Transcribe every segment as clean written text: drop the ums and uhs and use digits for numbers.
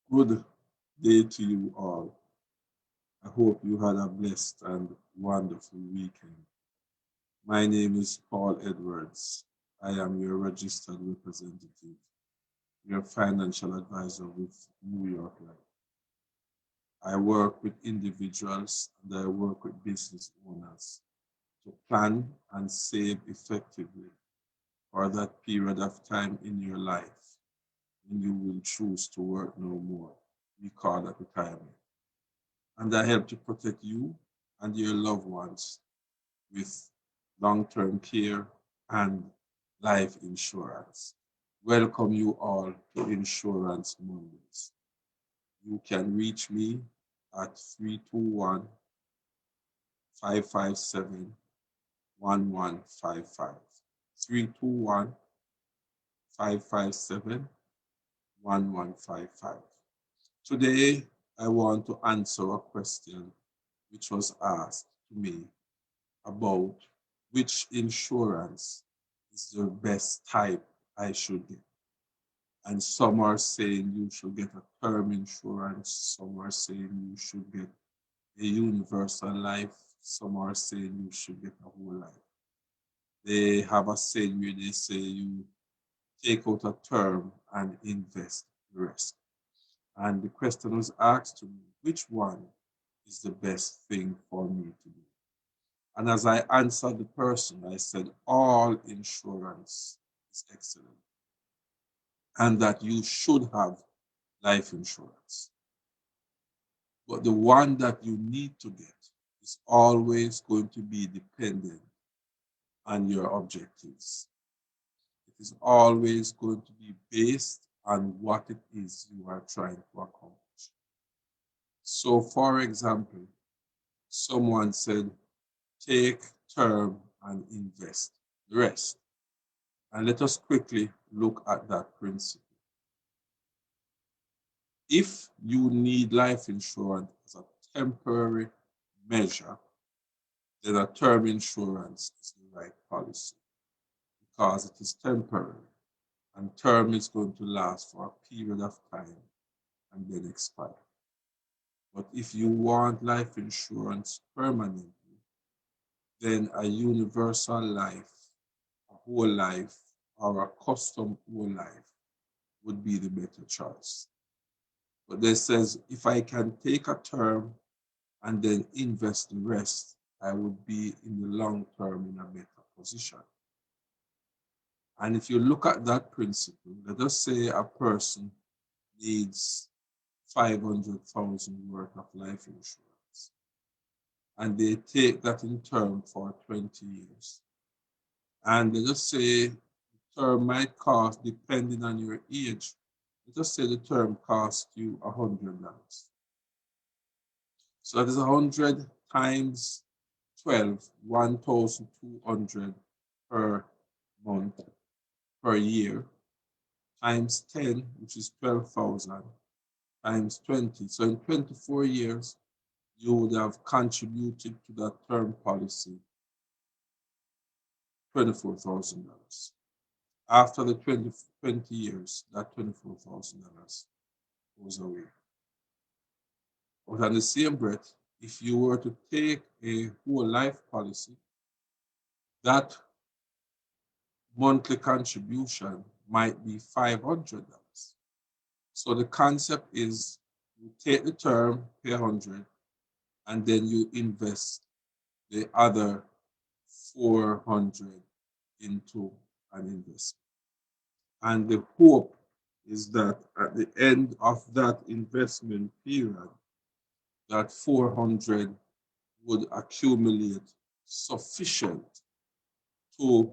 Good day to you all. I hope you had a blessed and wonderful weekend. My name is Paul Edwards. I am your registered representative, your financial advisor with New York Life. I work with individuals and I work with business owners to plan and save effectively for that period of time in your life when you will choose to work no more. We call that retirement. And I help to protect you and your loved ones with long-term care and life insurance. Welcome you all to Insurance Mondays. You can reach me at 321 557 1155. 321 557 1155. Today, I want to answer a question which was asked to me about which insurance is the best type I should get. And some are saying you should get a term insurance, some are saying you should get a universal life, some are saying you should get a whole life. They have a saying where they say you take out a term and invest the rest. And the question was asked to me, which one is the best thing for me to do? And as I answered the person, I said, all insurance is excellent and that you should have life insurance. But the one that you need to get is always going to be dependent on your objectives. It is always going to be based on what it is you are trying to accomplish. So, for example, someone said, take term and invest the rest. And let us quickly look at that principle. If you need life insurance as a temporary measure, then a term insurance is the right policy because it is temporary and term is going to last for a period of time and then expire. But if you want life insurance permanently, then a universal life, a whole life, or a custom whole life would be the better choice. But they says if I can take a term and then invest the rest, I would be in the long term in a better position. And if you look at that principle, let us say a person needs 500,000 worth of life insurance and they take that in term for 20 years. And let us say the term might cost, depending on your age, let us say the term costs you $100. So that is 100 times 12, 1,200 per month, per year, times 10, which is 12,000, times 20. So in 24 years, you would have contributed to that term policy $24,000. After the 20 years, that $24,000 goes away. But on the same breath, if you were to take a whole life policy, that monthly contribution might be $500. So the concept is you take the term, pay 100, and then you invest the other 400 into an investment. And the hope is that at the end of that investment period, that 400 would accumulate sufficient to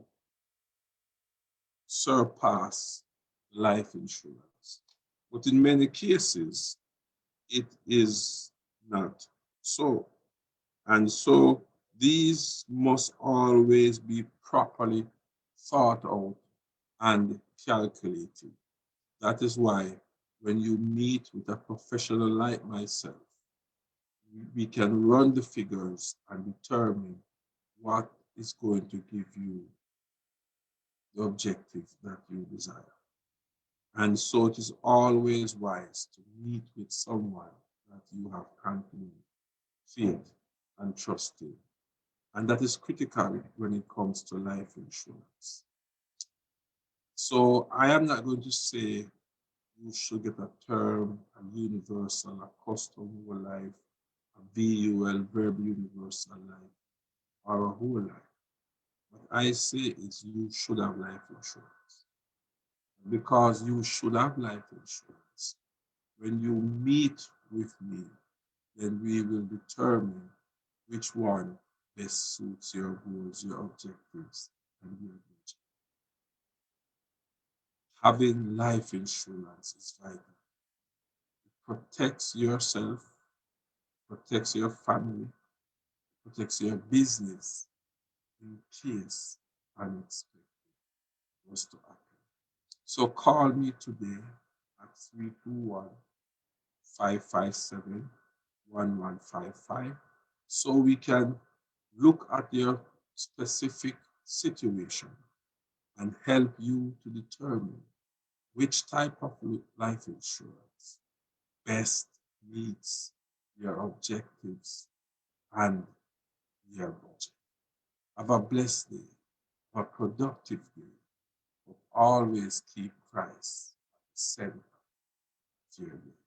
surpass life insurance. But in many cases, it is not so. And so these must always be properly thought out and calculated. That is why when you meet with a professional like myself, we can run the figures and determine what is going to give you the objective that you desire. And so it is always wise to meet with someone that you have confidence, faith, and trust in. And that is critical when it comes to life insurance. So I am not going to say you should get a term, a universal, a custom whole life, a VUL, verbal universal life, or a whole life. What I say is you should have life insurance. Because you should have life insurance. When you meet with me, then we will determine which one best suits your goals, your objectives, and your budget. Having life insurance is vital. It protects yourself, protects your family, protects your business in case unexpected was to happen. So call me today at 321 557 1155 so we can look at your specific situation and help you to determine which type of life insurance best meets your objectives and your budget. Have a blessed day, a productive day, but always keep Christ at the center of your day.